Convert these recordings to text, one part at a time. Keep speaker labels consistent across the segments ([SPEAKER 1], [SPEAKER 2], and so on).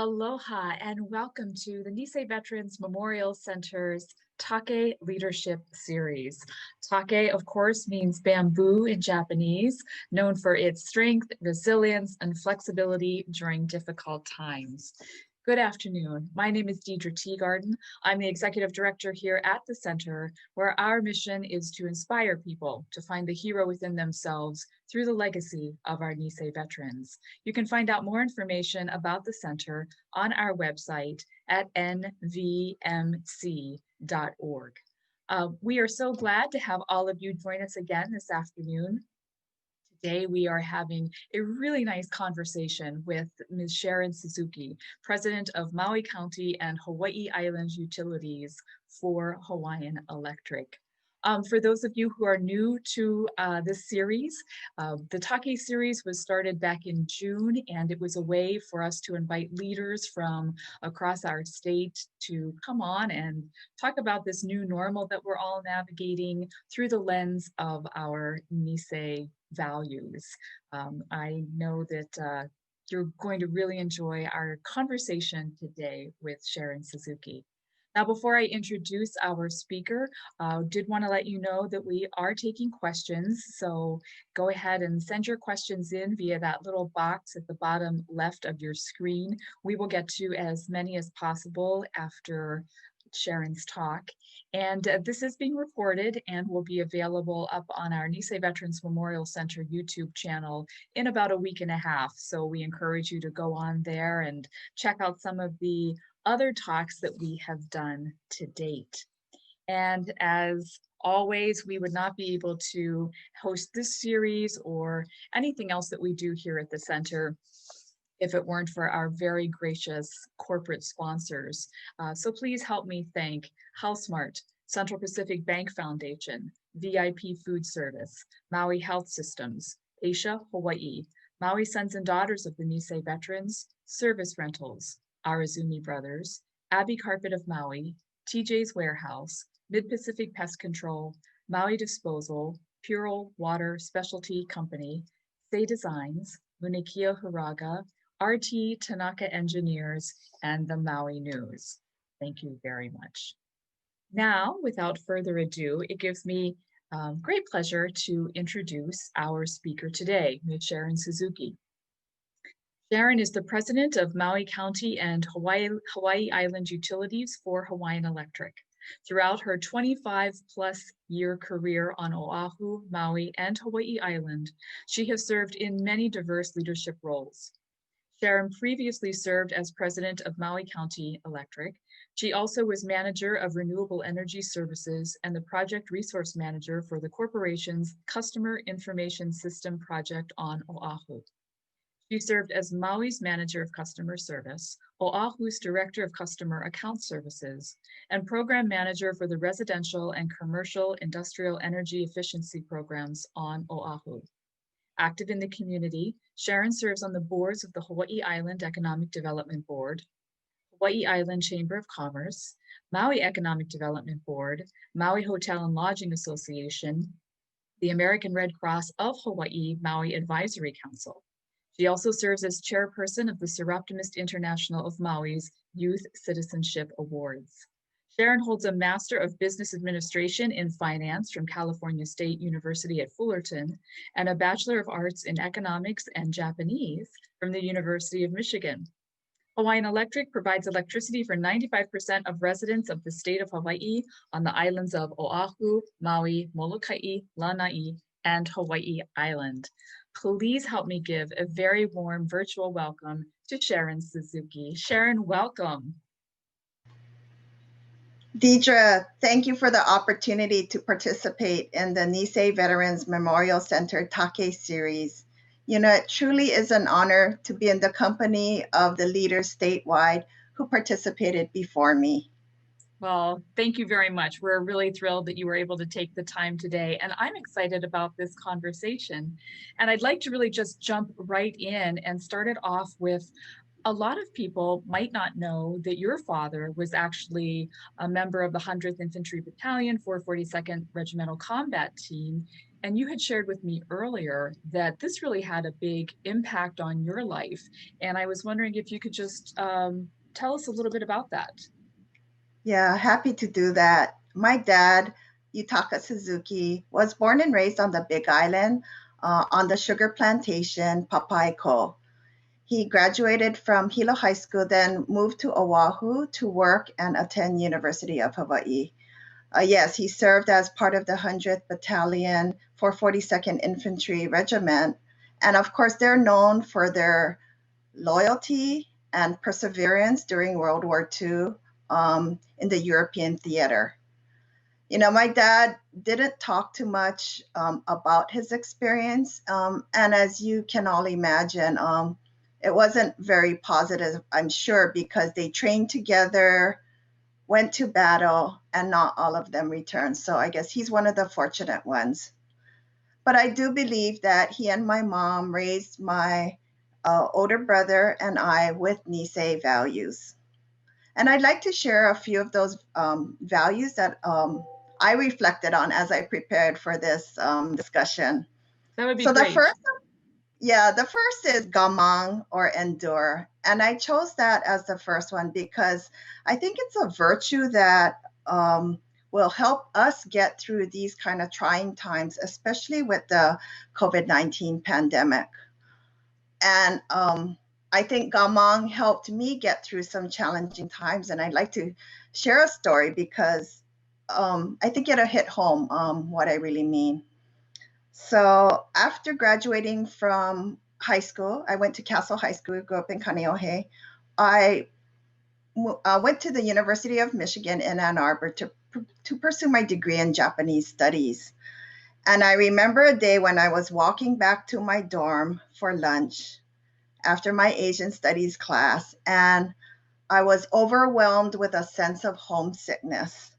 [SPEAKER 1] Aloha and welcome to the Nisei Veterans Memorial Center's TaKe Leadership Series. TaKe, of course, means bamboo in Japanese, known for its strength, resilience, and flexibility during difficult times. Good afternoon. My name is Deidre Teagarden. I'm the executive director here at the center, where our mission is to inspire people to find the hero within themselves through the legacy of our Nisei veterans. You can find out more information about the center on our website at nvmc.org. We are so glad to have all of you join us again this afternoon. Today, we are having a really nice conversation with Ms. Sharon Suzuki, President of Maui County and Hawaii Island Utilities for Hawaiian Electric. For those of you who are new to this series, the TaKe series was started back in June, and it was a way for us to invite leaders from across our state to come on and talk about this new normal that we're all navigating through the lens of our Nisei values. I know that you're going to really enjoy our conversation today with Sharon Suzuki. Now, before I introduce our speaker, did want to let you know that we are taking questions. So go ahead and send your questions in via that little box at the bottom left of your screen. We will get to as many as possible after Sharon's talk. And this is being recorded and will be available up on our Nisei Veterans Memorial Center YouTube channel in about a week and a half. So we encourage you to go on there and check out some of the other talks that we have done to date. And as always, we would not be able to host this series or anything else that we do here at the center if it weren't for our very gracious corporate sponsors. So please help me thank HealthSmart, Central Pacific Bank Foundation, VIP Food Service, Maui Health Systems, Asia Hawaii, Maui Sons and Daughters of the Nisei Veterans, Service Rentals, Arazumi Brothers, Abbey Carpet of Maui, TJ's Warehouse, Mid-Pacific Pest Control, Maui Disposal, Pure Water Specialty Company, Sei Designs, Munikia Hiraga, RT Tanaka Engineers, and the Maui News. Thank you very much. Now, without further ado, it gives me great pleasure to introduce our speaker today, Ms. Sharon Suzuki. Sharon is the president of Maui County and Hawaii Island Utilities for Hawaiian Electric. Throughout her 25-plus year career on Oahu, Maui, and Hawaii Island, she has served in many diverse leadership roles. Sharon previously served as president of Maui County Electric. She also was manager of renewable energy services and the project resource manager for the corporation's Customer Information System project on Oahu. She served as Maui's Manager of Customer Service, Oahu's Director of Customer Account Services, and Program Manager for the Residential and Commercial Industrial Energy Efficiency Programs on Oahu. Active in the community, Sharon serves on the boards of the Hawaii Island Economic Development Board, Hawaii Island Chamber of Commerce, Maui Economic Development Board, Maui Hotel and Lodging Association, the American Red Cross of Hawaii Maui Advisory Council. She also serves as chairperson of the Seroptimist International of Maui's Youth Citizenship Awards. Sharon holds a Master of Business Administration in Finance from California State University at Fullerton and a Bachelor of Arts in Economics and Japanese from the University of Michigan. Hawaiian Electric provides electricity for 95% of residents of the state of Hawaii on the islands of Oahu, Maui, Molokai, Lanai, and Hawaii Island. Please help me give a very warm virtual welcome to Sharon Suzuki. Sharon, welcome.
[SPEAKER 2] Deidre, thank you for the opportunity to participate in the Nisei Veterans Memorial Center TaKe series. You know, it truly is an honor to be in the company of the leaders statewide who participated before me.
[SPEAKER 1] Well, thank you very much. We're really thrilled that you were able to take the time today, and I'm excited about this conversation. And I'd like to really just jump right in and start it off with a lot of people might not know that your father was actually a member of the 100th Infantry Battalion, 442nd Regimental Combat Team. And you had shared with me earlier that this really had a big impact on your life. And I was wondering if you could just tell us a little bit about that.
[SPEAKER 2] Yeah, happy to do that. My dad, Yutaka Suzuki, was born and raised on the Big Island on the sugar plantation, Papaico. He graduated from Hilo High School, then moved to Oahu to work and attend University of Hawaii. Yes, he served as part of the 100th Battalion, 442nd Infantry Regiment. And of course, they're known for their loyalty and perseverance during World War II in the European theater. You know, my dad didn't talk too much about his experience. And as you can all imagine, it wasn't very positive, I'm sure, because they trained together, went to battle, and not all of them returned. So I guess he's one of the fortunate ones. But I do believe that he and my mom raised my older brother and I with Nisei values. And I'd like to share a few of those values that I reflected on as I prepared for this discussion.
[SPEAKER 1] That would be
[SPEAKER 2] So the
[SPEAKER 1] great.
[SPEAKER 2] first, yeah, the first is gamang or endure. And I chose that as the first one because I think it's a virtue that will help us get through these kind of trying times, especially with the COVID-19 pandemic. And I think gamang helped me get through some challenging times. And I'd like to share a story because I think it'll hit home what I really mean. So after graduating from high school, I went to Castle High School, grew up in Kaneohe. I went to the University of Michigan in Ann Arbor to pursue my degree in Japanese studies. And I remember a day when I was walking back to my dorm for lunch after my Asian studies class, and I was overwhelmed with a sense of homesickness.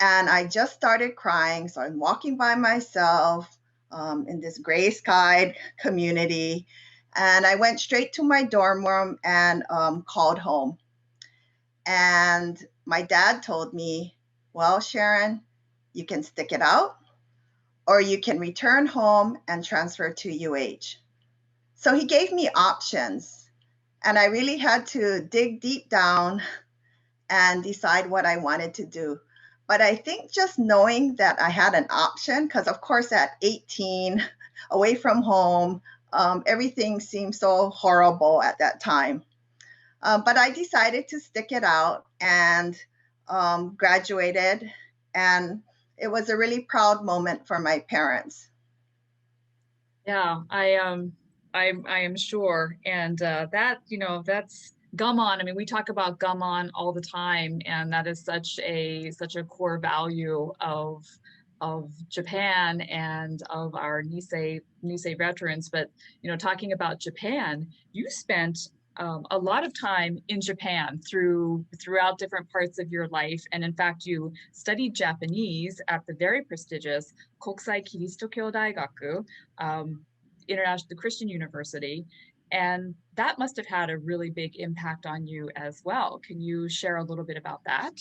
[SPEAKER 2] And I just started crying. So I'm walking by myself in this gray skied community. And I went straight to my dorm room and called home. And my dad told me, well, Sharon, you can stick it out or you can return home and transfer to UH. So he gave me options. And I really had to dig deep down and decide what I wanted to do. But I think just knowing that I had an option, because of course at 18, away from home, everything seemed so horrible at that time. But I decided to stick it out and graduated. And it was a really proud moment for my parents.
[SPEAKER 1] Yeah, I am sure. And that, that's gammon. I mean, we talk about gammon all the time, and that is such a core value of Japan and of our Nisei veterans. But talking about Japan, you spent a lot of time in Japan throughout different parts of your life, and in fact, you studied Japanese at the very prestigious Kokusai Kiristokyō Daigaku, international, the Christian University, and that must have had a really big impact on you as well. Can you share a little bit about that?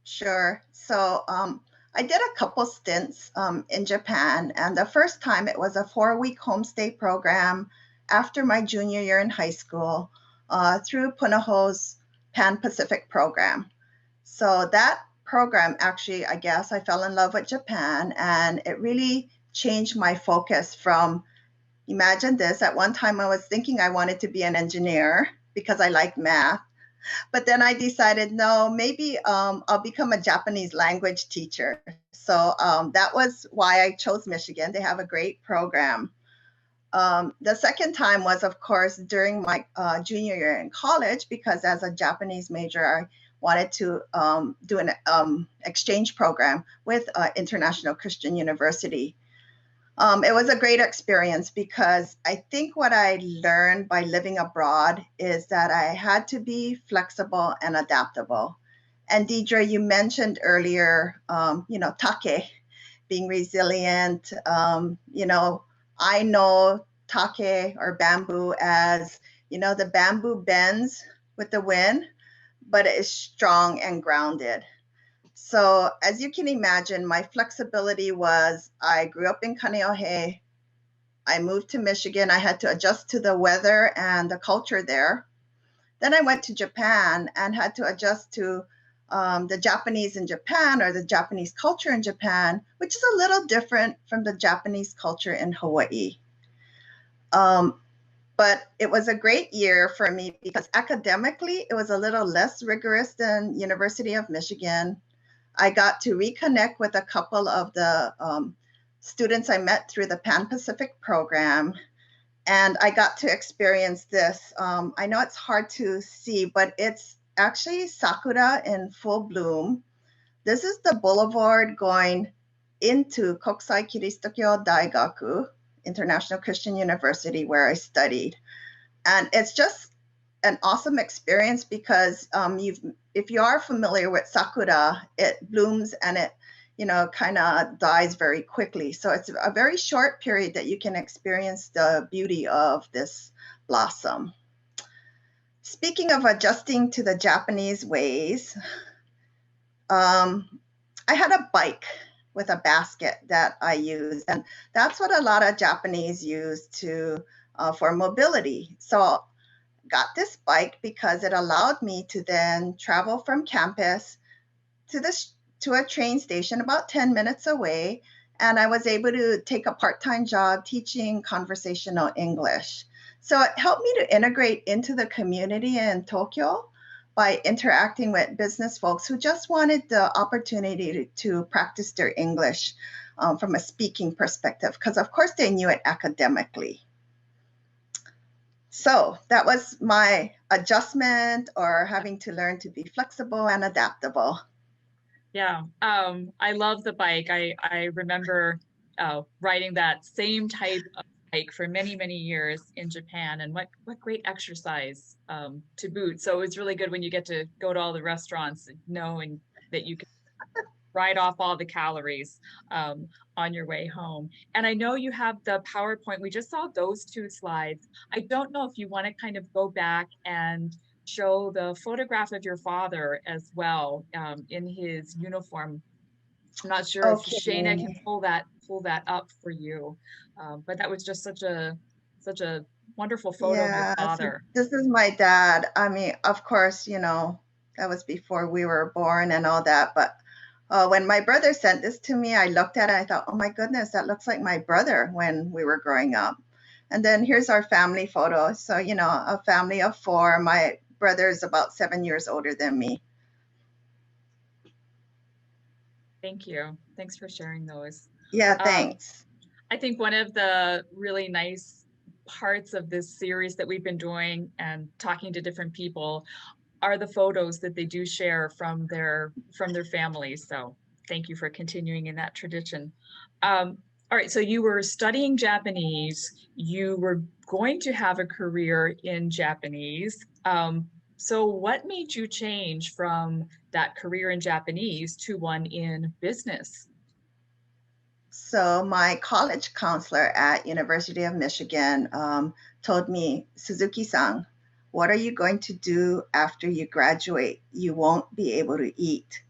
[SPEAKER 2] Sure. So I did a couple stints in Japan, and the first time it was a 4-week homestay program after my junior year in high school through Punahou's Pan Pacific program. So that program actually, I guess, I fell in love with Japan, and it really changed my focus from, imagine this, at one time I was thinking I wanted to be an engineer because I liked math. But then I decided, no, maybe I'll become a Japanese language teacher. So that was why I chose Michigan. They have a great program. The second time was, of course, during my junior year in college, because as a Japanese major, I wanted to do an exchange program with International Christian University. It was a great experience because I think what I learned by living abroad is that I had to be flexible and adaptable. And Deidre, you mentioned earlier, TaKe, being resilient. I know TaKe or bamboo as, You know, the bamboo bends with the wind, but it is strong and grounded. So as you can imagine, my flexibility was I grew up in Kaneohe. I moved to Michigan. I had to adjust to the weather and the culture there. Then I went to Japan and had to adjust to the Japanese in Japan, or the Japanese culture in Japan, which is a little different from the Japanese culture in Hawaii. But it was a great year for me because academically it was a little less rigorous than University of Michigan. I got to reconnect with a couple of the students I met through the Pan Pacific program, and I got to experience this. I know it's hard to see, but it's actually sakura in full bloom. This is the boulevard going into Kokusai Kirisutokyo Daigaku, International Christian University, where I studied. And it's just an awesome experience because if you are familiar with sakura, it blooms and it kind of dies very quickly. So it's a very short period that you can experience the beauty of this blossom. Speaking of adjusting to the Japanese ways, I had a bike with a basket that I used, and that's what a lot of Japanese use for mobility. So got this bike because it allowed me to then travel from campus to a train station about 10 minutes away, and I was able to take a part-time job teaching conversational English. So it helped me to integrate into the community in Tokyo by interacting with business folks who just wanted the opportunity to practice their English from a speaking perspective, because of course they knew it academically. So that was my adjustment, or having to learn to be flexible and adaptable.
[SPEAKER 1] Yeah, I love the bike. I remember riding that same type of bike for many, many years in Japan, and what great exercise to boot. So it's really good when you get to go to all the restaurants, knowing that you can write off all the calories on your way home. And I know you have the PowerPoint. We just saw those two slides. I don't know if you want to kind of go back and show the photograph of your father as well in his uniform. I'm not sure if Shayna can
[SPEAKER 2] Okay.
[SPEAKER 1] pull that up for you, but that was just such a wonderful photo of your
[SPEAKER 2] Yeah, so
[SPEAKER 1] father.
[SPEAKER 2] this is my dad. I mean, of course, that was before we were born and all that. But when my brother sent this to me, I looked at it. I thought, oh my goodness, that looks like my brother when we were growing up. And then here's our family photo. So, a family of four. My brother is about 7 years older than me.
[SPEAKER 1] Thank you. Thanks for sharing those.
[SPEAKER 2] Yeah,
[SPEAKER 1] Um,
[SPEAKER 2] thanks.
[SPEAKER 1] I think one of the really nice parts of this series that we've been doing and talking to different people are the photos that they do share from their families. So thank you for continuing in that tradition. All right, so you were studying Japanese. You were going to have a career in Japanese. So what made you change from that career in Japanese to one in business?
[SPEAKER 2] So my college counselor at University of Michigan told me, Suzuki-san, what are you going to do after you graduate? You won't be able to eat.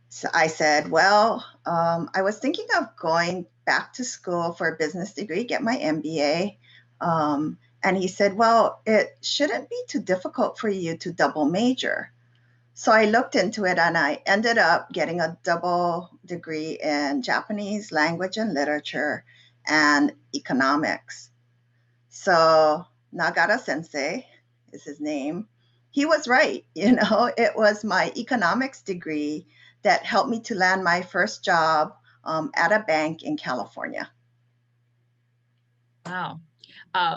[SPEAKER 2] So I said, well, I was thinking of going back to school for a business degree, get my MBA. And he said, well, it shouldn't be too difficult for you to double major. So I looked into it and I ended up getting a double degree in Japanese language and literature and economics. So Nagara sensei is his name. He was right. It was my economics degree that helped me to land my first job at a bank in California.
[SPEAKER 1] Wow.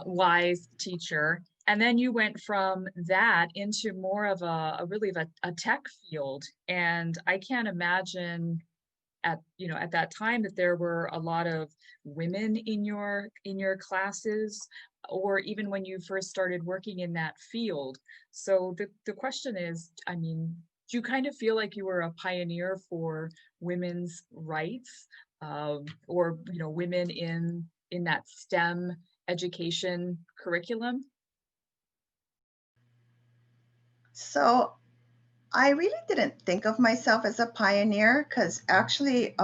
[SPEAKER 1] Wise teacher. And then you went from that into more of a really of a tech field. And I can't imagine at that time that there were a lot of women in your classes, or even when you first started working in that field. So the question is, I mean, do you kind of feel like you were a pioneer for women's rights, or women in that STEM education curriculum?
[SPEAKER 2] So I really didn't think of myself as a pioneer because actually,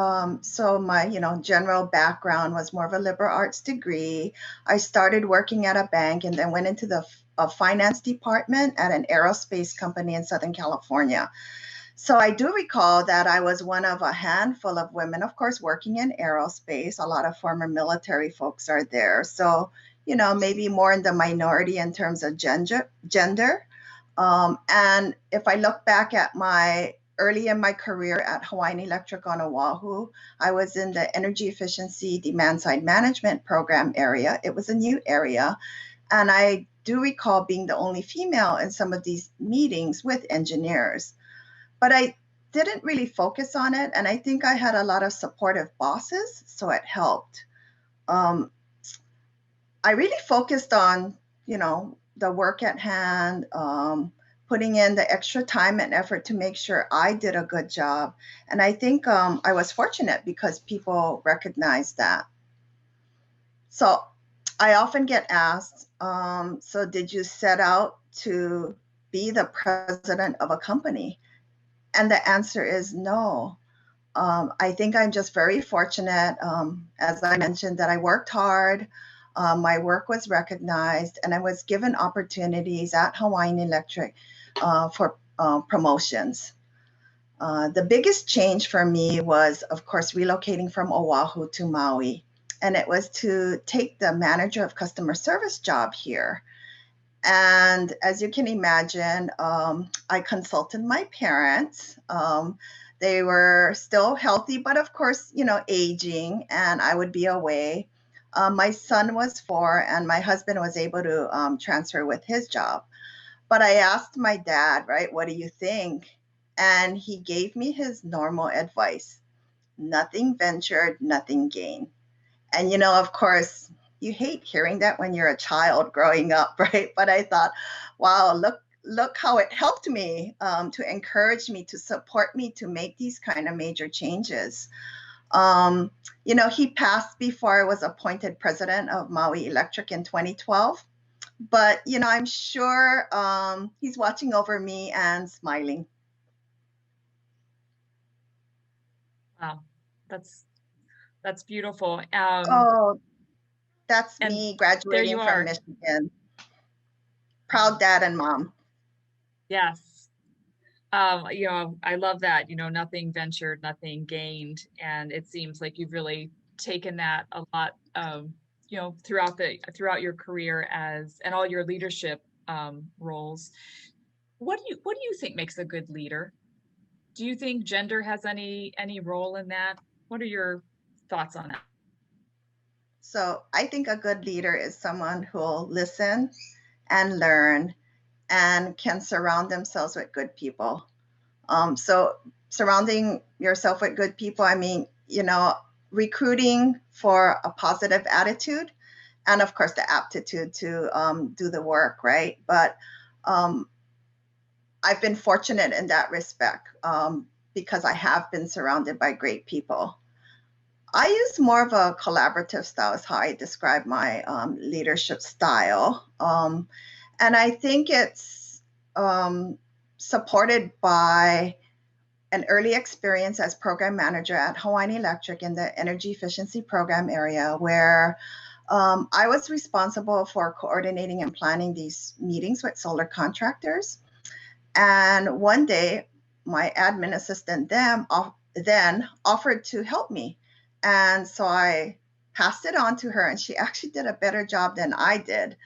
[SPEAKER 2] so my, general background was more of a liberal arts degree. I started working at a bank and then went into the finance department at an aerospace company in Southern California. So I do recall that I was one of a handful of women, of course, working in aerospace. A lot of former military folks are there. So, maybe more in the minority in terms of gender. And if I look back at my early in my career at Hawaiian Electric on Oahu, I was in the energy efficiency demand side management program area. It was a new area. And I do recall being the only female in some of these meetings with engineers. But I didn't really focus on it. And I think I had a lot of supportive bosses, so it helped. Um, I really focused on, the work at hand, putting in the extra time and effort to make sure I did a good job. And I think I was fortunate because people recognized that. So I often get asked, so did you set out to be the president of a company? And the answer is no. I think I'm just very fortunate, as I mentioned, that I worked hard. My work was recognized, and I was given opportunities at Hawaiian Electric for promotions. The biggest change for me was, of course, relocating from Oahu to Maui. And it was to take the manager of customer service job here. And as you can imagine, I consulted my parents. They were still healthy, but of course, aging, and I would be away. My son was 4, and my husband was able to transfer with his job. But I asked my dad, right, what do you think? And he gave me his normal advice: nothing ventured, nothing gained. And, of course, you hate hearing that when you're a child growing up, right? But I thought, wow, look how it helped me, to encourage me, to support me to make these kind of major changes. He passed before I was appointed president of Maui Electric in 2012. But, I'm sure he's watching over me and smiling.
[SPEAKER 1] Wow, that's beautiful.
[SPEAKER 2] Oh, that's
[SPEAKER 1] And
[SPEAKER 2] me
[SPEAKER 1] there you
[SPEAKER 2] graduating from
[SPEAKER 1] are.
[SPEAKER 2] Michigan. Proud dad and mom.
[SPEAKER 1] Yes. I love that, nothing ventured, nothing gained. And it seems like you've really taken that a lot, throughout your career and all your leadership roles. What do you think makes a good leader? Do you think gender has any role in that? What are your thoughts on that?
[SPEAKER 2] So I think a good leader is someone who will listen and learn and can surround themselves with good people. So surrounding yourself with good people, I mean, recruiting for a positive attitude, and of course the aptitude to do the work, right? But um, I've been fortunate in that respect, because I have been surrounded by great people. I use more of a collaborative style, is how I describe my leadership style. And I think it's supported by an early experience as program manager at Hawaiian Electric in the energy efficiency program area, where I was responsible for coordinating and planning these meetings with solar contractors. And one day, my admin assistant then offered to help me. And so I passed it on to her, and she actually did a better job than I did.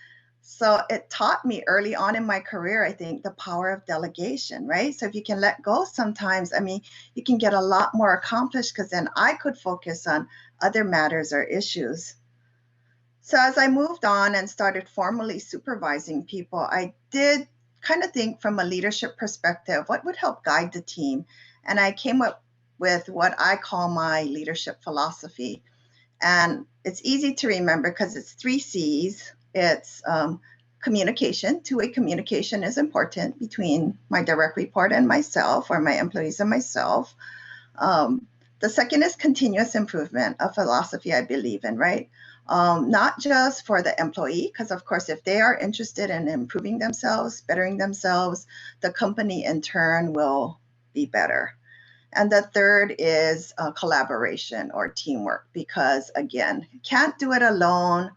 [SPEAKER 2] So it taught me early on in my career, I think, the power of delegation, right? So if you can let go sometimes, I mean, you can get a lot more accomplished because then I could focus on other matters or issues. So as I moved on and started formally supervising people, I did kind of think from a leadership perspective, what would help guide the team? And I came up with what I call my leadership philosophy. And it's easy to remember because it's 3 C's. It's communication. Two-way communication is important between my direct report and myself, or my employees and myself. The second is continuous improvement, a philosophy I believe in, right? not just for the employee, because of course, if they are interested in improving themselves, bettering themselves, the company in turn will be better. And the third is collaboration or teamwork, because again, can't do it alone.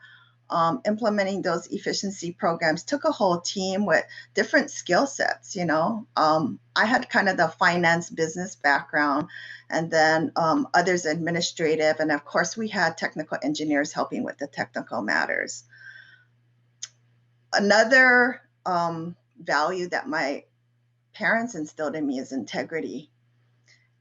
[SPEAKER 2] Implementing those efficiency programs took a whole team with different skill sets. I had kind of the finance business background, and then others administrative, and of course we had technical engineers helping with the technical matters. Another value that my parents instilled in me is integrity.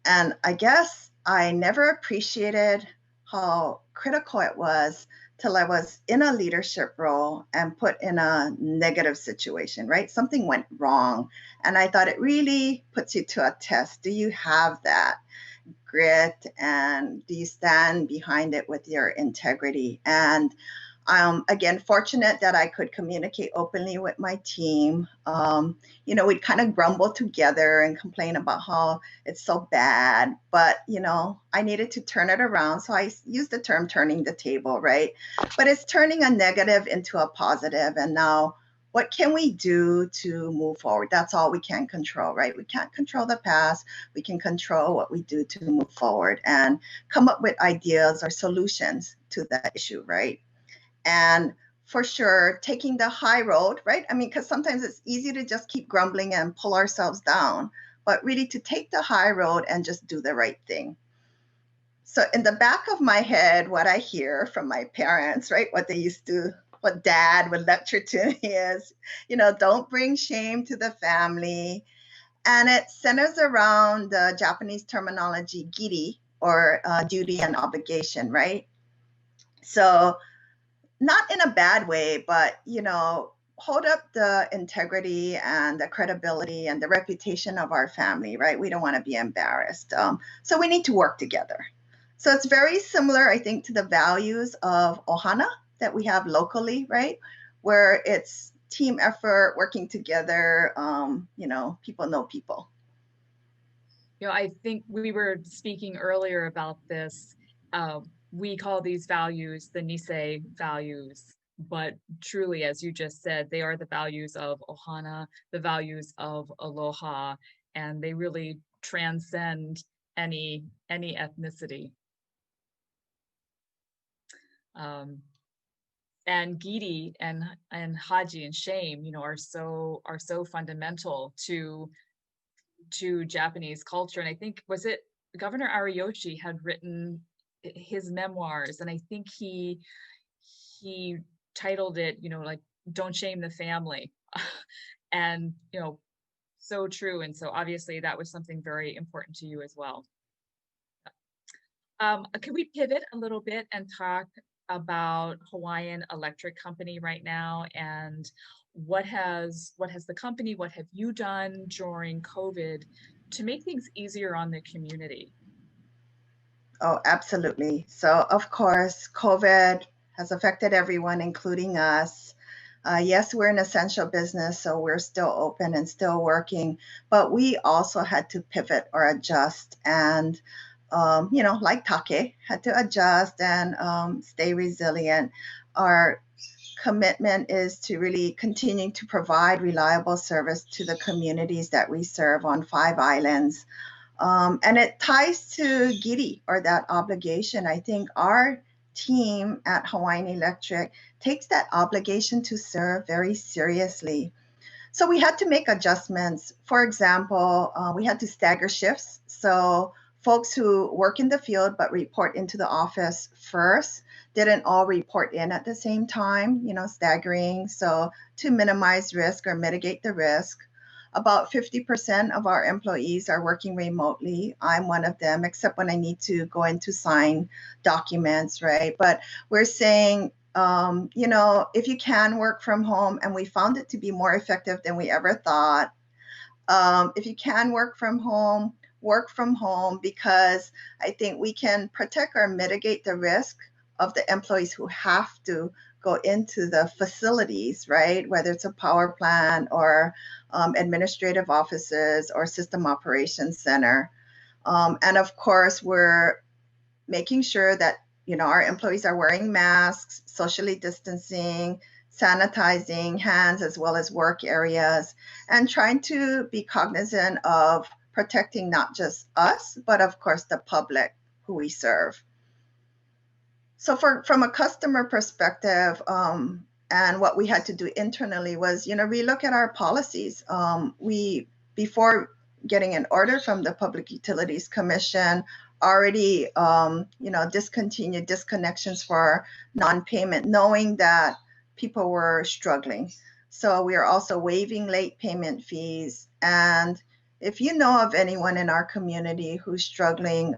[SPEAKER 2] And I guess I never appreciated how critical it was till I was in a leadership role and put in a negative situation, right? Something went wrong. And I thought it really puts you to a test. Do you have that grit, and do you stand behind it with your integrity? And again, fortunate that I could communicate openly with my team. We'd kind of grumble together and complain about how it's so bad, but I needed to turn it around. So I used the term turning the table, right? But it's turning a negative into a positive. And now what can we do to move forward? That's all we can control, right? We can't control the past. We can control what we do to move forward and come up with ideas or solutions to that issue, right? And for sure, taking the high road, right? I mean, because sometimes it's easy to just keep grumbling and pull ourselves down, but really to take the high road and just do the right thing. So in the back of my head, what I hear from my parents, right? What dad would lecture to me is, don't bring shame to the family. And it centers around the Japanese terminology, giri, or duty and obligation, right? So not in a bad way, but hold up the integrity and the credibility and the reputation of our family, right? We don't want to be embarrassed. So we need to work together. So it's very similar, I think, to the values of Ohana that we have locally, right? Where it's team effort, working together, people know people.
[SPEAKER 1] I think we were speaking earlier about this. We call these values the Nisei values, but truly, as you just said, they are the values of Ohana, the values of Aloha, and they really transcend any ethnicity. And giri and haji and shame, are so fundamental to Japanese culture. And I think, was it Governor Ariyoshi had written his memoirs, and I think he titled it, like, "Don't Shame the Family." And so true. And so obviously that was something very important to you as well. Can we pivot a little bit and talk about Hawaiian Electric Company right now, and what has the company, what have you done during COVID to make things easier on the community?
[SPEAKER 2] Oh, absolutely. So, of course, COVID has affected everyone, including us. Yes, we're an essential business, so we're still open and still working, but we also had to pivot or adjust. And, like TaKe, had to adjust and stay resilient. Our commitment is to really continue to provide reliable service to the communities that we serve on 5 islands. And it ties to giri, or that obligation. I think our team at Hawaiian Electric takes that obligation to serve very seriously. So we had to make adjustments. For example, we had to stagger shifts. So folks who work in the field but report into the office first didn't all report in at the same time, staggering. So to minimize risk or mitigate the risk. About 50% of our employees are working remotely. I'm one of them, except when I need to go in to sign documents, right? But we're saying, if you can work from home, and we found it to be more effective than we ever thought. If you can work from home, because I think we can protect or mitigate the risk of the employees who have to go into the facilities, right? Whether it's a power plant or administrative offices or system operations center. And of course, we're making sure that our employees are wearing masks, socially distancing, sanitizing hands as well as work areas, and trying to be cognizant of protecting not just us, but of course the public who we serve. So from a customer perspective, and what we had to do internally was, we look at our policies. We, before getting an order from the Public Utilities Commission, already, discontinued disconnections for non-payment, knowing that people were struggling. So we are also waiving late payment fees. And if you know of anyone in our community who's struggling,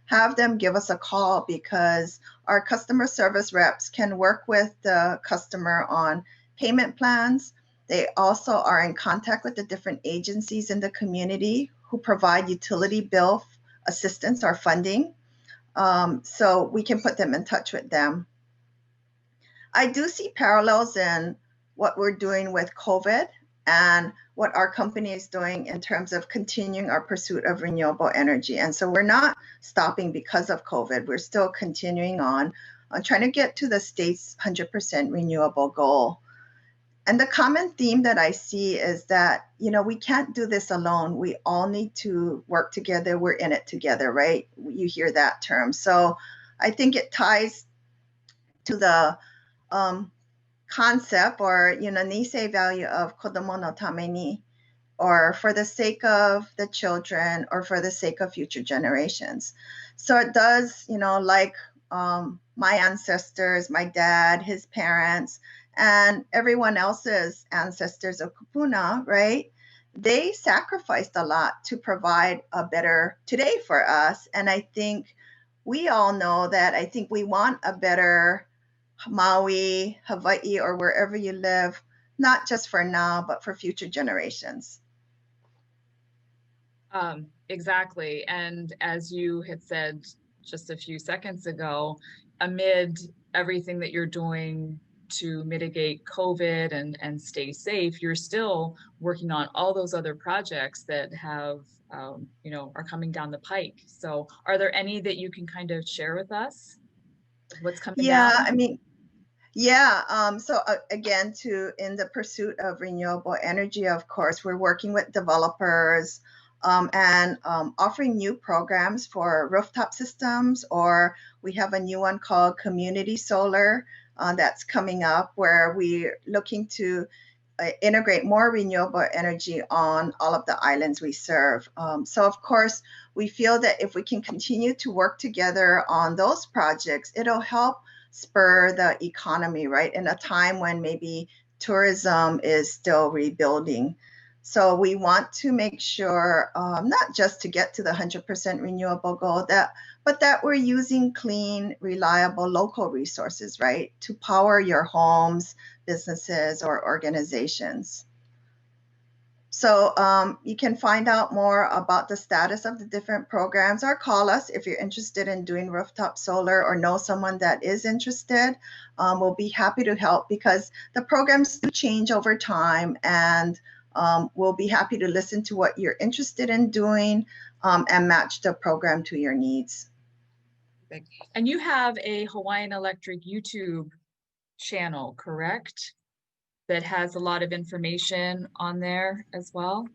[SPEAKER 2] have them give us a call, because our customer service reps can work with the customer on payment plans. They also are in contact with the different agencies in the community who provide utility bill assistance or funding. So we can put them in touch with them. I do see parallels in what we're doing with COVID and what our company is doing in terms of continuing our pursuit of renewable energy. And so we're not stopping because of COVID. We're still continuing on trying to get to the state's 100% renewable goal. And the common theme that I see is that, we can't do this alone. We all need to work together. We're in it together, right? You hear that term. So I think it ties to the concept, or Nisei value of kodomo no tameni, or for the sake of the children, or for the sake of future generations. So it does, like my ancestors, my dad, his parents, and everyone else's ancestors of Kupuna, right? They sacrificed a lot to provide a better today for us. And I think we all know that. I think we want a better Maui, Hawaii, or wherever you live, not just for now, but for future generations.
[SPEAKER 1] Exactly. And as you had said just a few seconds ago, amid everything that you're doing to mitigate COVID and stay safe, you're still working on all those other projects that have, are coming down the pike. So are there any that you can kind of share with us? What's coming
[SPEAKER 2] Yeah,
[SPEAKER 1] down?
[SPEAKER 2] I mean, yeah. Again, in the pursuit of renewable energy, of course, we're working with developers, and offering new programs for rooftop systems, or we have a new one called Community Solar that's coming up, where we're looking to integrate more renewable energy on all of the islands we serve. So of course, we feel that if we can continue to work together on those projects, it'll help spur the economy, right? In a time when maybe tourism is still rebuilding. So we want to make sure, not just to get to the 100% renewable goal, but that we're using clean, reliable local resources, right, to power your homes, businesses, or organizations. So you can find out more about the status of the different programs, or call us if you're interested in doing rooftop solar, or know someone that is interested. We'll be happy to help, because the programs do change over time, and we'll be happy to listen to what you're interested in doing, and match the program to your needs.
[SPEAKER 1] And you have a Hawaiian Electric YouTube channel, correct? That has a lot of information on there as well.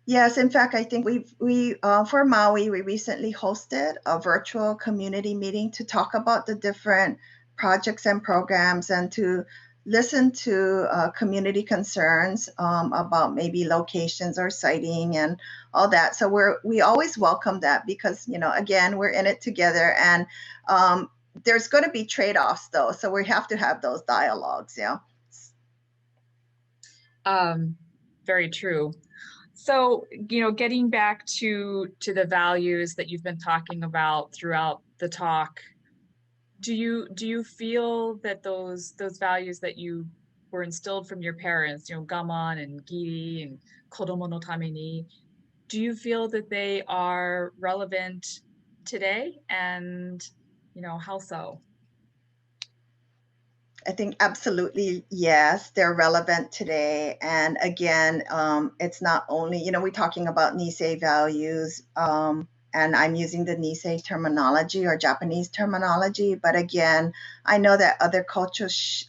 [SPEAKER 2] Yes, in fact, I think we for Maui, we recently hosted a virtual community meeting to talk about the different projects and programs, and to listen to community concerns about maybe locations or siting and all that. So we always welcome that, because again, we're in it together, and there's going to be trade-offs though, so we have to have those dialogues. Yeah.
[SPEAKER 1] Very true. So, getting back to the values that you've been talking about throughout the talk, do you feel that those values that you were instilled from your parents, gaman and giri and kodomo no tameni, do you feel that they are relevant today? And, how so?
[SPEAKER 2] I think absolutely yes, they're relevant today. And again, it's not only, we're talking about Nisei values, and I'm using the Nisei terminology or Japanese terminology. But again, I know that other cultures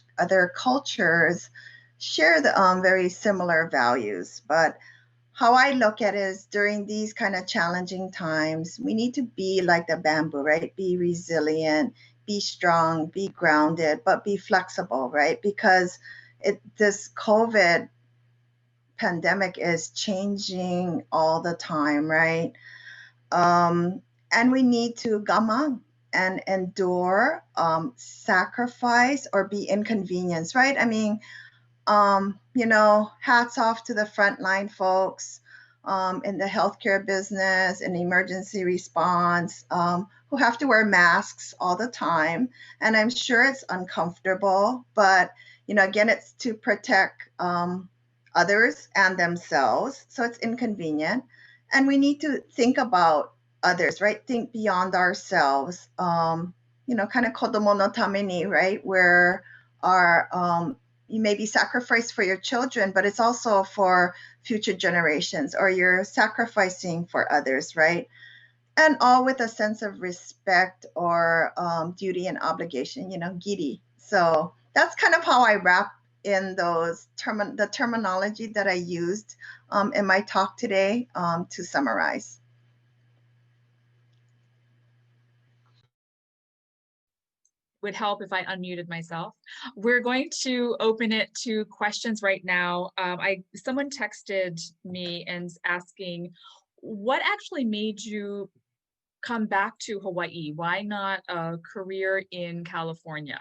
[SPEAKER 2] share the very similar values. But how I look at it is during these kind of challenging times, we need to be like the bamboo, right? Be resilient, be strong, be grounded, but be flexible, right? Because this COVID pandemic is changing all the time, right? And we need to gaman and endure, sacrifice, or be inconvenienced, right? I mean, hats off to the frontline folks in the healthcare business and emergency response who have to wear masks all the time. And I'm sure it's uncomfortable, but again, it's to protect others and themselves. So it's inconvenient. And we need to think about others, right? Think beyond ourselves. Kind of kodomo no tameni, right? Where our you may be sacrificed for your children, but it's also for future generations, or you're sacrificing for others, right? And all with a sense of respect or duty and obligation, giri. So that's kind of how I wrap in the terminology that I used in my talk today to summarize.
[SPEAKER 1] Would help if I unmuted myself. We're going to open it to questions right now. Someone texted me and asking, what actually made you come back to Hawaii? Why not a career in California?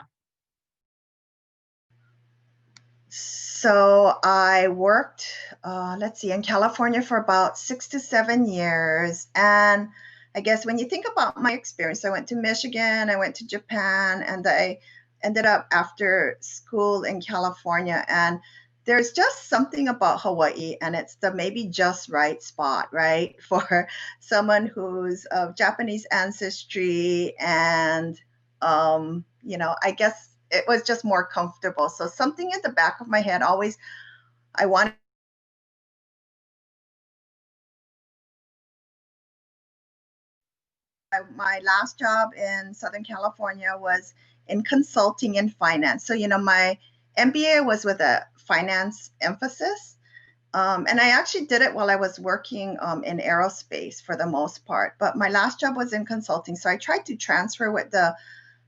[SPEAKER 2] So I worked, in California for about 6 to 7 years. And I guess when you think about my experience, I went to Michigan, I went to Japan, and I ended up after school in California. And there's just something about Hawaii, and it's the maybe just right spot, right? For someone who's of Japanese ancestry. And, I guess it was just more comfortable. So something at the back of my head always, I wanted. My last job in Southern California was in consulting and finance. So, my MBA was with a finance emphasis. And I actually did it while I was working in aerospace for the most part. But my last job was in consulting. So I tried to transfer with the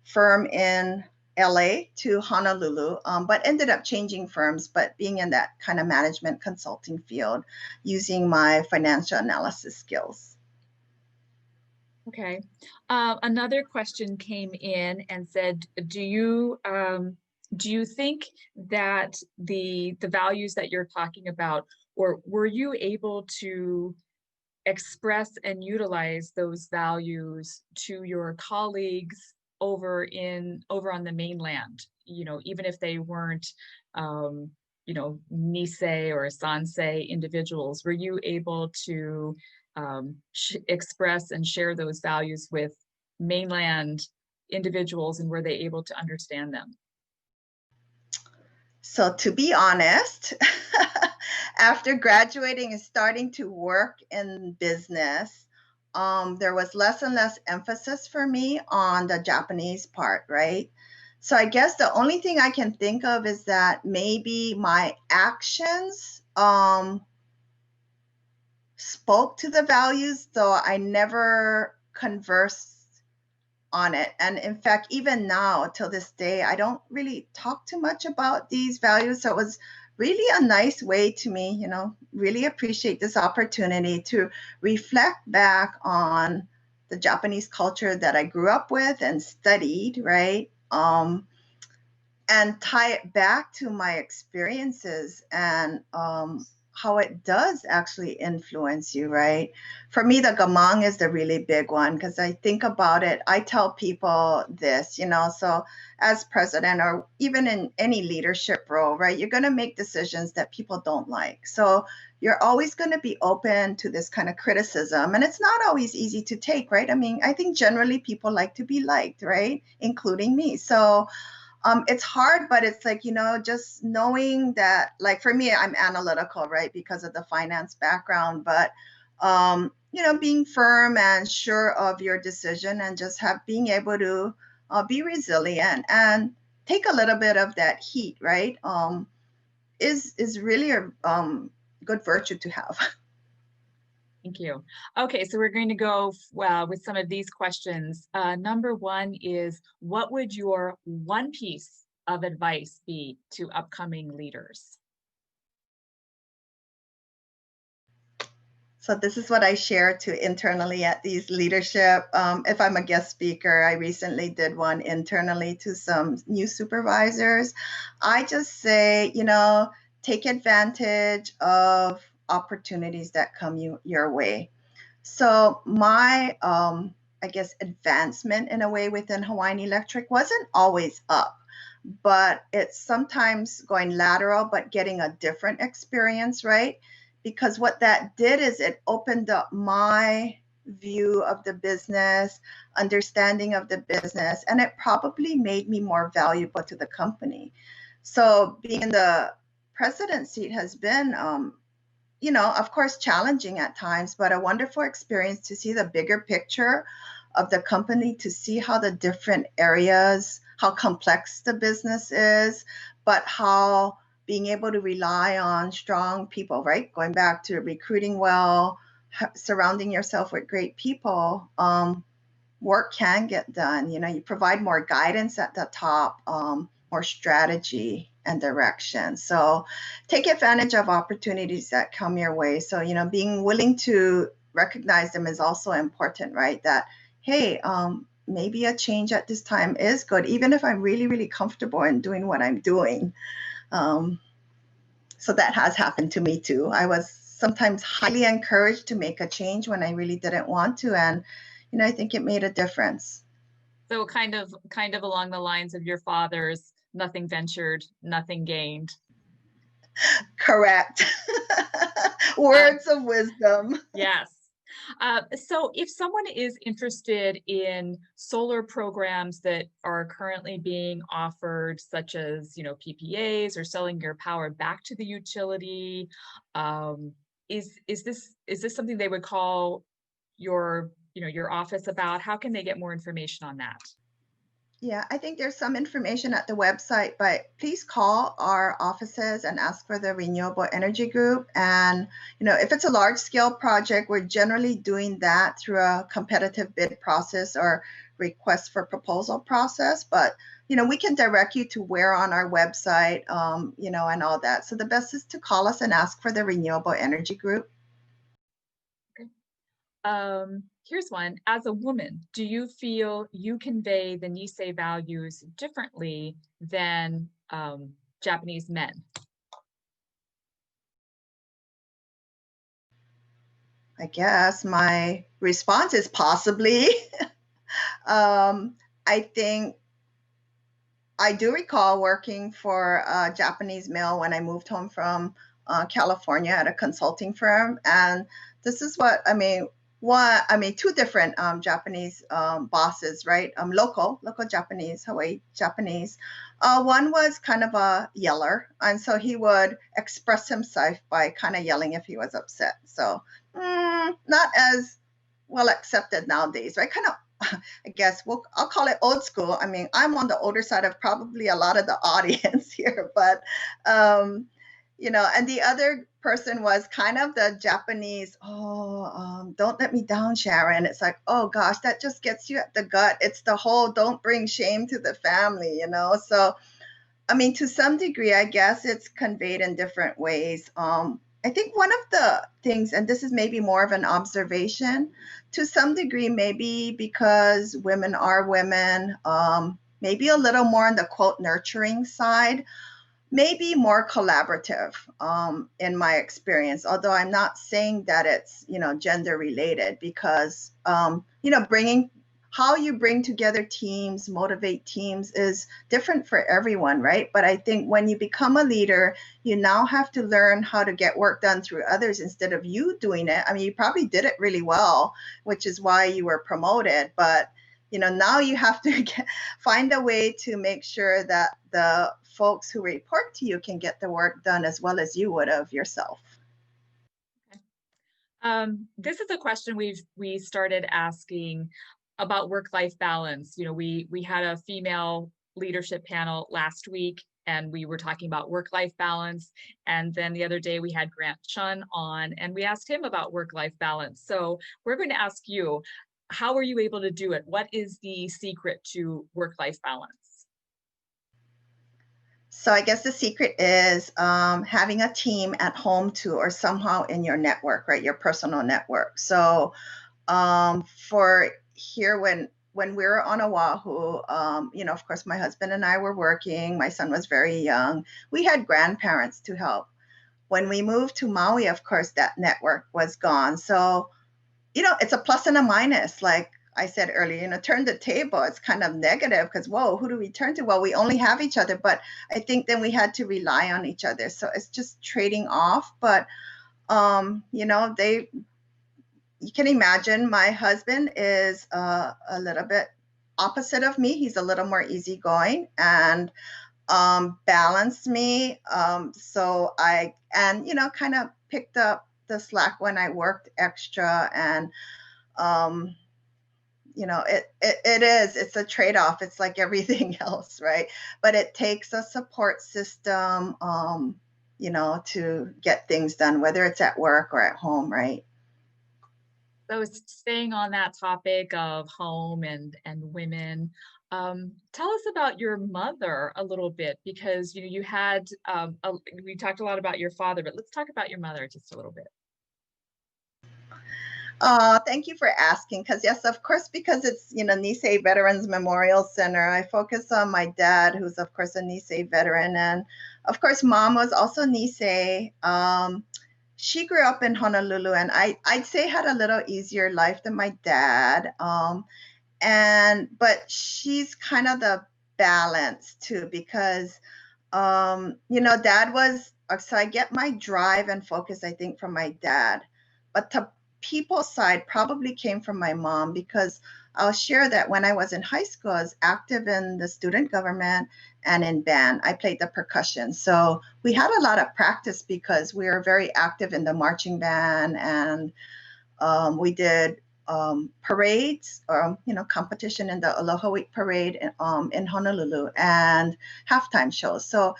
[SPEAKER 2] firm in LA to Honolulu, but ended up changing firms, but being in that kind of management consulting field using my financial analysis skills.
[SPEAKER 1] Okay. Another question came in and said, do you think that the values that you're talking about, or were you able to express and utilize those values to your colleagues over on the mainland, even if they weren't Nisei or Sansei individuals? Were you able to express and share those values with mainland individuals, and were they able to understand them?
[SPEAKER 2] So to be honest, after graduating and starting to work in business, there was less and less emphasis for me on the Japanese part, right? So I guess the only thing I can think of is that maybe my actions spoke to the values, though I never conversed on it. And in fact, even now, till this day, I don't really talk too much about these values. So it was really a nice way to me, really appreciate this opportunity to reflect back on the Japanese culture that I grew up with and studied, right? And tie it back to my experiences and how it does actually influence you, right? For me, the gamang is the really big one because I think about it. I tell people this, so as president or even in any leadership role, right, you're going to make decisions that people don't like. So you're always going to be open to this kind of criticism. And it's not always easy to take, right? I mean, I think generally people like to be liked, right? Including me. So it's hard, but it's like, just knowing that, like for me, I'm analytical, right? Because of the finance background, but being firm and sure of your decision, and just being able to be resilient and take a little bit of that heat, right? Is really a good virtue to have.
[SPEAKER 1] Thank you. Okay, so we're going to go with some of these questions. Number one is, what would your one piece of advice be to upcoming leaders?
[SPEAKER 2] So this is what I share to internally at these leadership. If I'm a guest speaker, I recently did one internally to some new supervisors. I just say, take advantage of opportunities that come your way. So my, I guess, advancement in a way within Hawaiian Electric wasn't always up, but it's sometimes going lateral, but getting a different experience, right? Because what that did is it opened up my view of the business, understanding of the business, and it probably made me more valuable to the company. So being in the president seat has been, of course, challenging at times, but a wonderful experience to see the bigger picture of the company, to see how the different areas, how complex the business is, but how being able to rely on strong people, right? Going back to recruiting well, surrounding yourself with great people, work can get done. You provide more guidance at the top, more strategy and direction. So take advantage of opportunities that come your way. So, being willing to recognize them is also important, right? That, hey, maybe a change at this time is good, even if I'm really, really comfortable in doing what I'm doing. So that has happened to me too. I was sometimes highly encouraged to make a change when I really didn't want to. And, I think it made a difference.
[SPEAKER 1] So kind of along the lines of your father's, nothing ventured, nothing gained.
[SPEAKER 2] Correct. Words of wisdom.
[SPEAKER 1] Yes. So if someone is interested in solar programs that are currently being offered, such as, PPAs or selling your power back to the utility, is this something they would call your office about? How can they get more information on that?
[SPEAKER 2] Yeah, I think there's some information at the website, but please call our offices and ask for the Renewable Energy Group. And, if it's a large scale project, we're generally doing that through a competitive bid process or request for proposal process. But, we can direct you to where on our website, and all that. So the best is to call us and ask for the Renewable Energy Group.
[SPEAKER 1] Here's one. As a woman, do you feel you convey the Nisei values differently than Japanese men?
[SPEAKER 2] I guess my response is possibly. I think I do recall working for a Japanese male when I moved home from California at a consulting firm. And this is what I mean. Two different Japanese bosses, right? Local Japanese, Hawaii Japanese. One was kind of a yeller, and so he would express himself by kind of yelling if he was upset. So not as well accepted nowadays, right? Kind of, I guess I'll call it old school. I mean, I'm on the older side of probably a lot of the audience here, but and the other person was kind of the Japanese, don't let me down, Sharon. It's like, oh gosh, that just gets you at the gut. It's the whole don't bring shame to the family, So, I mean, to some degree, I guess it's conveyed in different ways. I think one of the things, and this is maybe more of an observation, to some degree, maybe because women are women, maybe a little more on the quote nurturing side, maybe more collaborative in my experience, although I'm not saying that it's, gender related, because, bringing how you bring together teams, motivate teams is different for everyone, right? But I think when you become a leader, you now have to learn how to get work done through others instead of you doing it. I mean, you probably did it really well, which is why you were promoted. But, now you have to find a way to make sure that the folks who report to you can get the work done as well as you would of yourself.
[SPEAKER 1] This is a question we started asking about work-life balance. You know, we had a female leadership panel last week, and we were talking about work-life balance. And then the other day we had Grant Chun on, and we asked him about work-life balance. So we're going to ask you, how are you able to do it? What is the secret to work-life balance?
[SPEAKER 2] So I guess the secret is having a team at home too, or somehow in your network, right? Your personal network. So for here, when we were on Oahu, of course, my husband and I were working. My son was very young. We had grandparents to help. When we moved to Maui, of course, that network was gone. So it's a plus and a minus. Like I said earlier, turn the table. It's kind of negative because, whoa, who do we turn to? Well, we only have each other, but I think then we had to rely on each other. So it's just trading off. But, you can imagine my husband is a little bit opposite of me. He's a little more easygoing and balanced me. Kind of picked up the slack when I worked extra and it's a trade-off. It's like everything else, right? But it takes a support system, to get things done, whether it's at work or at home, right?
[SPEAKER 1] So staying on that topic of home and women, tell us about your mother a little bit because you had we talked a lot about your father, but let's talk about your mother just a little bit.
[SPEAKER 2] Thank you for asking. Because yes, of course, because it's Nisei Veterans Memorial Center. I focus on my dad, who's of course a Nisei veteran, and of course, mom was also Nisei. She grew up in Honolulu, and I'd say had a little easier life than my dad. But she's kind of the balance too, because dad was. So I get my drive and focus, I think, from my dad, but the people side probably came from my mom because I'll share that when I was in high school, I was active in the student government and in band. I played the percussion. So we had a lot of practice because we were very active in the marching band and we did parades or, competition in the Aloha Week parade in Honolulu and halftime shows. So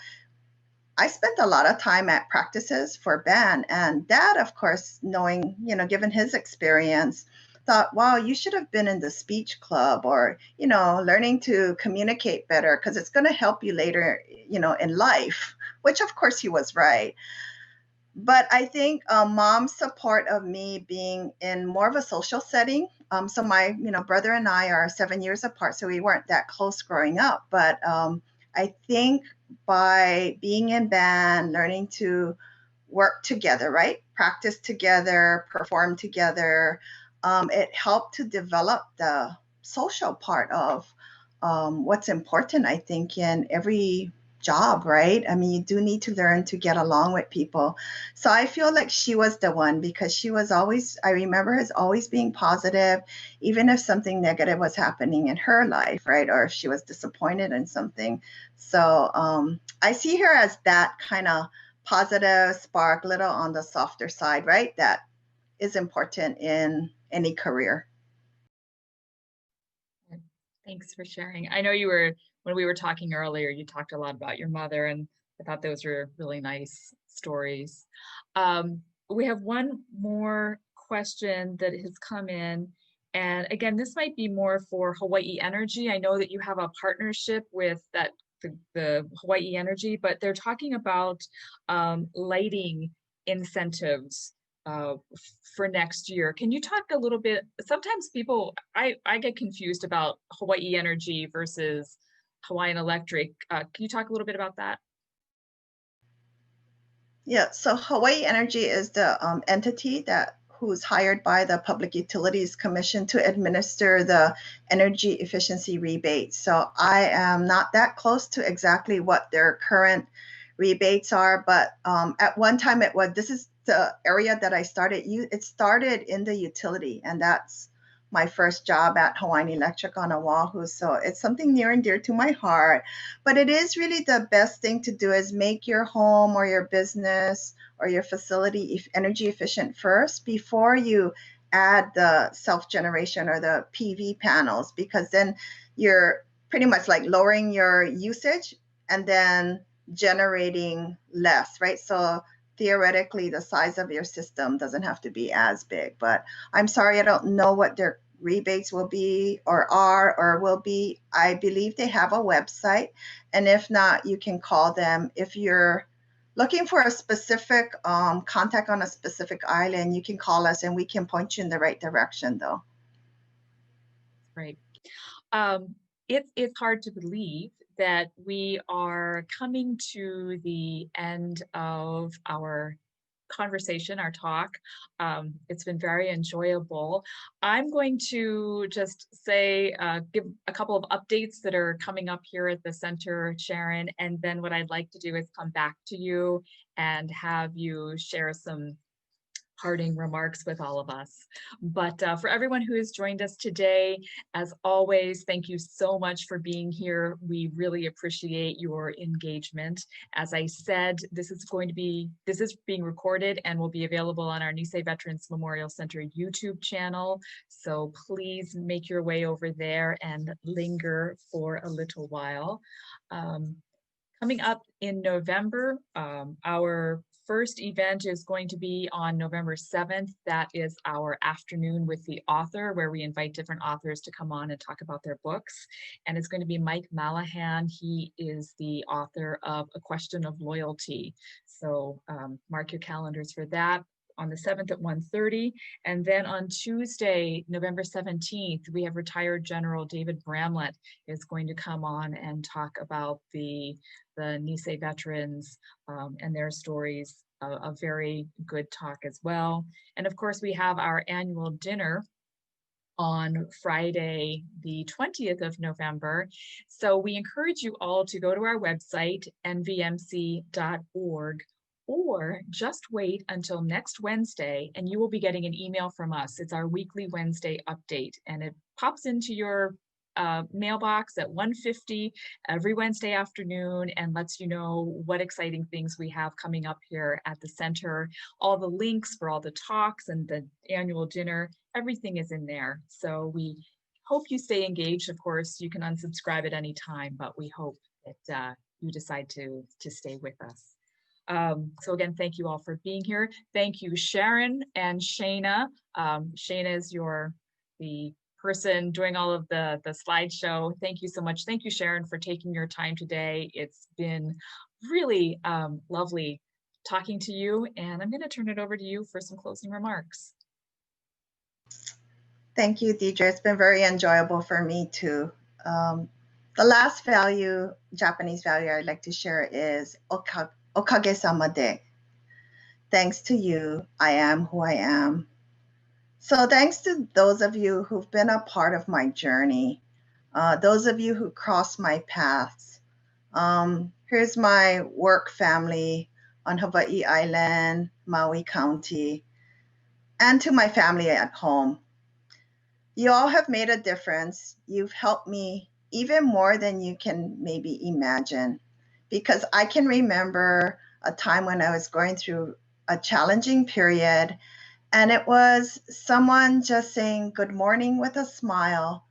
[SPEAKER 2] I spent a lot of time at practices for band, and dad, of course, knowing, given his experience, thought, wow, you should have been in the speech club or, learning to communicate better because it's going to help you later, in life, which of course he was right. But I think mom's support of me being in more of a social setting. So my, brother and I are 7 years apart, so we weren't that close growing up. But I think by being in band, learning to work together, right? Practice together, perform together, it helped to develop the social part of what's important, I think, in every job, right? I mean, you do need to learn to get along with people. So I feel like she was the one because she was always, I remember her as always being positive, even if something negative was happening in her life, right? Or if she was disappointed in something. So I see her as that kind of positive spark, little on the softer side, right? That is important in any career.
[SPEAKER 1] Thanks for sharing. I know when we were talking earlier, you talked a lot about your mother, and I thought those were really nice stories. We have one more question that has come in. And again, this might be more for Hawaii Energy. I know that you have a partnership with the Hawaii Energy, but they're talking about lighting incentives for next year. Can you talk a little bit? Sometimes I get confused about Hawaii Energy versus Hawaiian Electric. Can you talk a little bit about that?
[SPEAKER 2] Yeah, so Hawaii Energy is the entity who's hired by the Public Utilities Commission to administer the energy efficiency rebates. So I am not that close to exactly what their current rebates are, but at one time this is the area that I started. It started in the utility, and that's my first job at Hawaiian Electric on Oahu. So it's something near and dear to my heart. But it is really the best thing to do is make your home or your business or your facility energy efficient first before you add the self-generation or the PV panels, because then you're pretty much like lowering your usage and then generating less, right? So theoretically, the size of your system doesn't have to be as big. But I'm sorry, I don't know what their rebates will be or are or will be. I believe they have a website. And if not, you can call them. If you're looking for a specific contact on a specific island, you can call us and we can point you in the right direction, though.
[SPEAKER 1] Right. It's hard to believe that we are coming to the end of our conversation, our talk. It's been very enjoyable. I'm going to just say, give a couple of updates that are coming up here at the center, Sharon, and then what I'd like to do is come back to you and have you share some parting remarks with all of us. But for everyone who has joined us today, as always, thank you so much for being here. We really appreciate your engagement. As I said, this is being recorded and will be available on our Nisei Veterans Memorial Center YouTube channel. So please make your way over there and linger for a little while. Coming up in November, our first event is going to be on November 7th. That is our afternoon with the author, where we invite different authors to come on and talk about their books. And it's going to be Mike Malahan. He is the author of A Question of Loyalty. So mark your calendars for that on the 7th at 1:30. And then on Tuesday, November 17th, we have retired General David Bramlett is going to come on and talk about the Nisei veterans and their stories. A very good talk as well. And of course, we have our annual dinner on Friday, the 20th of November. So we encourage you all to go to our website, nvmc.org, or just wait until next Wednesday and you will be getting an email from us. It's our weekly Wednesday update, and it pops into your mailbox at 1:50 every Wednesday afternoon and lets you know what exciting things we have coming up here at the center. All the links for all the talks and the annual dinner, everything is in there. So we hope you stay engaged. Of course, you can unsubscribe at any time, but we hope that you decide to stay with us. So again, thank you all for being here. Thank you, Sharon and Shana. Shana is the person doing all of the slideshow. Thank you so much. Thank you, Sharon, for taking your time today. It's been really lovely talking to you, and I'm going to turn it over to you for some closing remarks.
[SPEAKER 2] Thank you, Deidre. It's been very enjoyable for me too. The last Japanese value I'd like to share is okage-sama de. Thanks to you, I am who I am. So thanks to those of you who've been a part of my journey, those of you who crossed my paths. Here's my work family on Hawaii Island, Maui County, and to my family at home. You all have made a difference. You've helped me even more than you can maybe imagine, because I can remember a time when I was going through a challenging period, and it was someone just saying good morning with a smile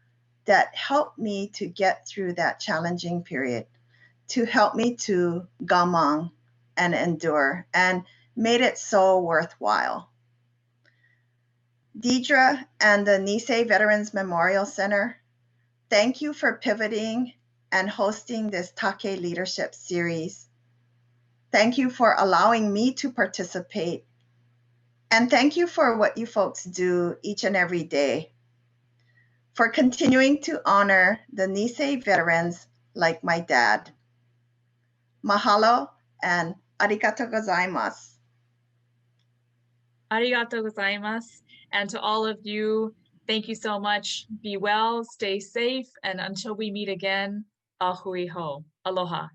[SPEAKER 2] that helped me to get through that challenging period, to help me to gamang and endure, and made it so worthwhile. Deidre and the Nisei Veterans Memorial Center, thank you for pivoting and hosting this TaKe Leadership Series. Thank you for allowing me to participate. And thank you for what you folks do each and every day, for continuing to honor the Nisei veterans like my dad. Mahalo and arigatou gozaimasu.
[SPEAKER 1] Arigatou gozaimasu. And to all of you, thank you so much. Be well, stay safe, and until we meet again, ahui ho. Aloha.